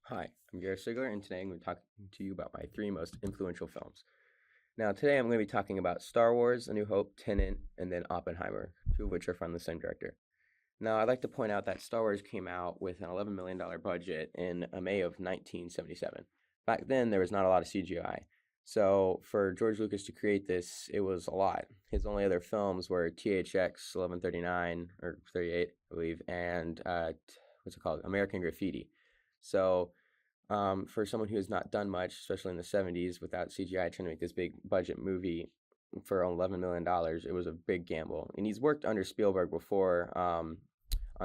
Hi, I'm Garrett Sigler, and today I'm going to be talking to you about my three most influential films. Now, today I'm going to be talking about Star Wars, A New Hope, Tenet, and then Oppenheimer, two of which are from the same director. Now, I'd like to point out that Star Wars came out with an $11 million budget in May of 1977. Back then, there was not a lot of CGI. So, for George Lucas to create this, it was a lot. His only other films were THX 1139, or 38, I believe, and what's it called? American Graffiti. So, for someone who has not done much, especially in the 70s, without CGI, trying to make this big budget movie for $11 million, it was a big gamble. And he's worked under Spielberg before on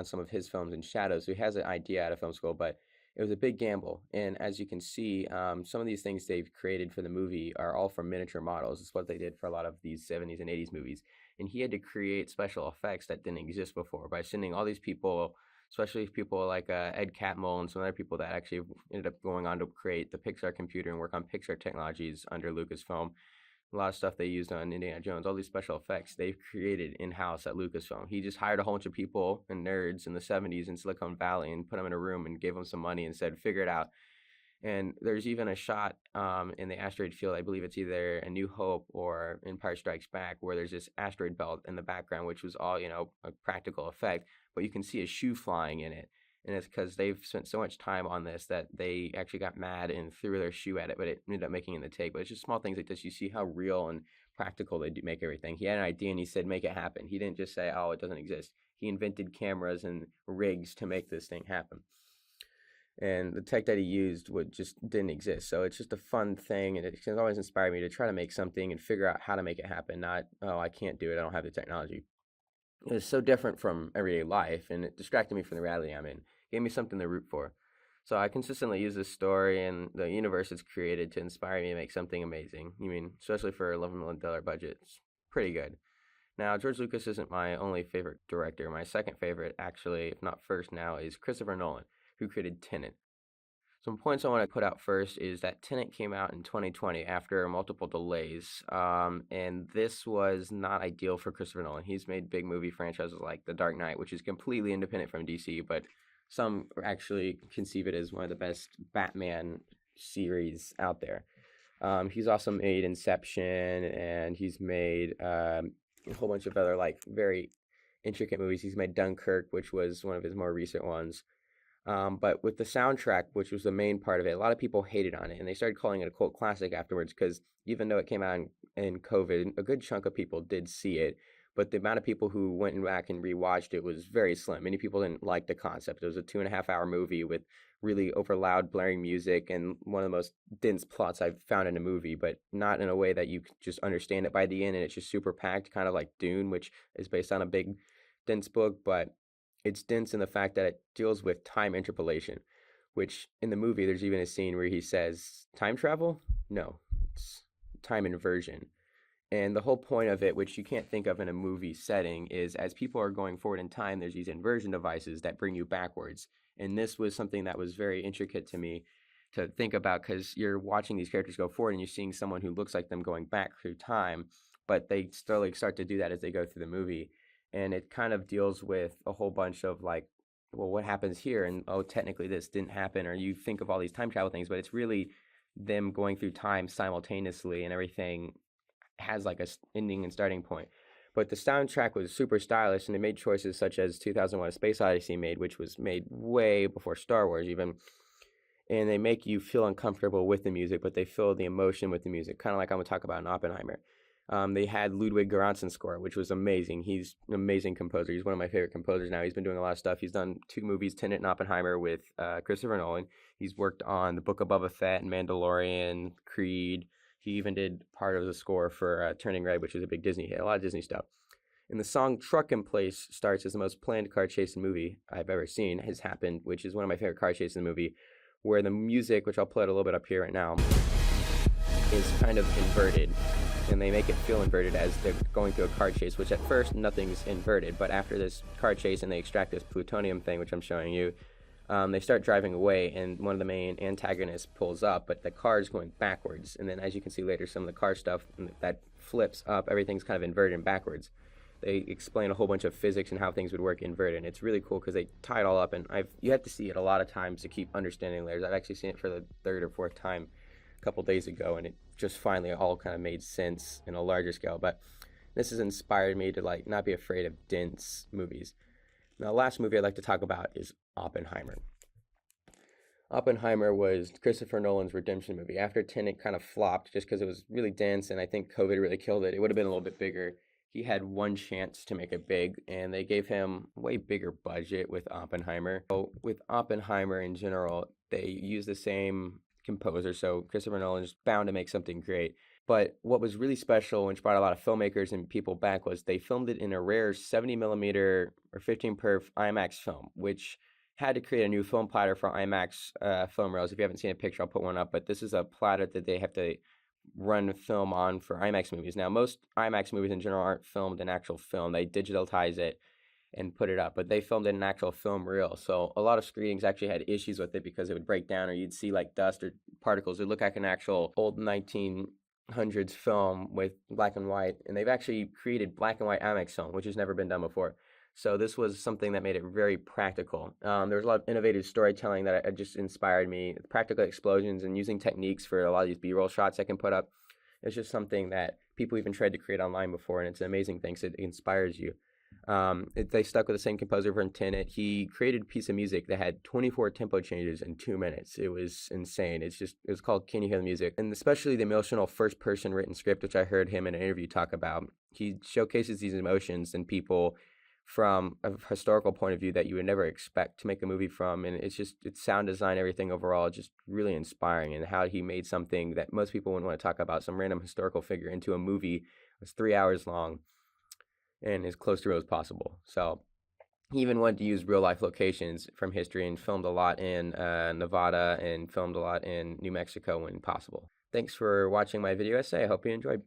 some of his films in Shadows, so he has an idea out of film school, but it was a big gamble. And as you can see, some of these things they've created for the movie are all from miniature models. It's what they did for a lot of these 70s and 80s movies. And he had to create special effects that didn't exist before by sending all these people, especially people like Ed Catmull and some other people that actually ended up going on to create the Pixar computer and work on Pixar technologies under Lucasfilm. A lot of stuff they used on Indiana Jones, all these special effects they've created in-house at Lucasfilm. He just hired a whole bunch of people and nerds in the 70s in Silicon Valley and put them in a room and gave them some money and said, figure it out. And there's even a shot in the asteroid field, I believe it's either A New Hope or Empire Strikes Back, where there's this asteroid belt in the background, which was all, a practical effect, but you can see a shoe flying in it. And it's because they've spent so much time on this that they actually got mad and threw their shoe at it, but it ended up making it in the take. But it's just small things like this. You see how real and practical they do make everything. He had an idea and he said, make it happen. He didn't just say, oh, it doesn't exist. He invented cameras and rigs to make this thing happen, and the tech that he used would just didn't exist. So it's just a fun thing, and it has always inspired me to try to make something and figure out how to make it happen. Not, oh, I can't do it, I don't have the technology. It's so different from everyday life, and it distracted me from the reality I'm in. Gave me something to root for. So I consistently use this story and the universe it's created to inspire me to make something amazing. I mean, especially for $11 million budget, it's pretty good. Now, George Lucas isn't my only favorite director. My second favorite, actually, if not first now, is Christopher Nolan, who created Tenet. Some points I want to put out first is that Tenet came out in 2020 after multiple delays, and this was not ideal for Christopher Nolan. He's made big movie franchises like The Dark Knight, which is completely independent from DC, but some actually conceive it as one of the best Batman series out there. He's also made Inception, and he's made a whole bunch of other like very intricate movies. He's made Dunkirk, which was one of his more recent ones. But with the soundtrack, which was the main part of it, a lot of people hated on it, and they started calling it a cult classic afterwards because even though it came out in COVID, a good chunk of people did see it. But the amount of people who went back and rewatched it was very slim. Many people didn't like the concept. It was a 2.5 hour movie with really over loud, blaring music and one of the most dense plots I've found in a movie, but not in a way that you could just understand it by the end. And it's just super packed, kind of like Dune, which is based on a big, dense book, but it's dense in the fact that it deals with time interpolation, which in the movie, there's even a scene where he says, time travel? No, it's time inversion. And the whole point of it, which you can't think of in a movie setting, is as people are going forward in time, there's these inversion devices that bring you backwards. And this was something that was very intricate to me to think about because you're watching these characters go forward and you're seeing someone who looks like them going back through time, but they slowly start to do that as they go through the movie. And it kind of deals with a whole bunch of like, well, what happens here? And oh, technically this didn't happen, or you think of all these time travel things, but it's really them going through time simultaneously, and everything has like a ending and starting point. But the soundtrack was super stylish, and they made choices such as 2001: A Space Odyssey which was made way before Star Wars even. And they make you feel uncomfortable with the music, but they feel the emotion with the music, kind of like I'm going to talk about in Oppenheimer. They had Ludwig Goransson score, which was amazing. He's an amazing composer. He's one of my favorite composers now. He's been doing a lot of stuff. He's done 2 movies, Tenet and Oppenheimer, with Christopher Nolan. He's worked on The Book of Boba Fett and Mandalorian, Creed. He even did part of the score for Turning Red, which is a big Disney hit, a lot of Disney stuff. And the song Truck in Place starts as the most planned car chase in the movie I've ever seen has happened, which is one of my favorite car chases in the movie, where the music, which I'll play it a little bit up here right now, is kind of inverted. And they make it feel inverted as they're going through a car chase, which at first nothing's inverted, but after this car chase and they extract this plutonium thing, which I'm showing you, they start driving away, and one of the main antagonists pulls up, but the car is going backwards. And then as you can see later, some of the car stuff that flips up, everything's kind of inverted and backwards. they explain a whole bunch of physics and how things would work inverted, and it's really cool because they tie it all up. And you have to see it a lot of times to keep understanding layers. I've actually seen it for the third or fourth time a couple days ago, and it just finally all kind of made sense in a larger scale. But this has inspired me to like not be afraid of dense movies. Now, the last movie I'd like to talk about is Oppenheimer. Oppenheimer was Christopher Nolan's redemption movie. After Tenet kind of flopped just because it was really dense and I think COVID really killed it, it would have been a little bit bigger. He had one chance to make it big, and they gave him a way bigger budget with Oppenheimer. So with Oppenheimer in general, they use the same composer, so Christopher Nolan's bound to make something great. But what was really special, which brought a lot of filmmakers and people back, was they filmed it in a rare 70 millimeter or 15 perf IMAX film, which had to create a new film platter for IMAX film reels. If you haven't seen a picture, I'll put one up. But this is a platter that they have to run film on for IMAX movies. Now, most IMAX movies in general aren't filmed in actual film. They digitalize it and put it up, but they filmed it in an actual film reel. So a lot of screenings actually had issues with it because it would break down, or you'd see like dust or particles. It would look like an actual old 1900s film with black and white, and they've actually created black and white IMAX film, which has never been done before. So this was something that made it very practical. There was a lot of innovative storytelling that just inspired me. Practical explosions and using techniques for a lot of these B-roll shots I can put up. It's just something that people even tried to create online before, and it's an amazing thing. So it inspires you. They stuck with the same composer for Tenet. He created a piece of music that had 24 tempo changes in 2 minutes. It was insane. It was called Can You Hear the Music? And especially the emotional first-person written script, which I heard him in an interview talk about. He showcases these emotions in people from a historical point of view that you would never expect to make a movie from, and it's sound design, everything overall, just really inspiring. And how he made something that most people wouldn't want to talk about, some random historical figure, into a movie that's 3 hours long and as close to real as possible. So he even wanted to use real life locations from history and filmed a lot in Nevada and filmed a lot in New Mexico when possible. Thanks for watching my video essay. I hope you enjoyed.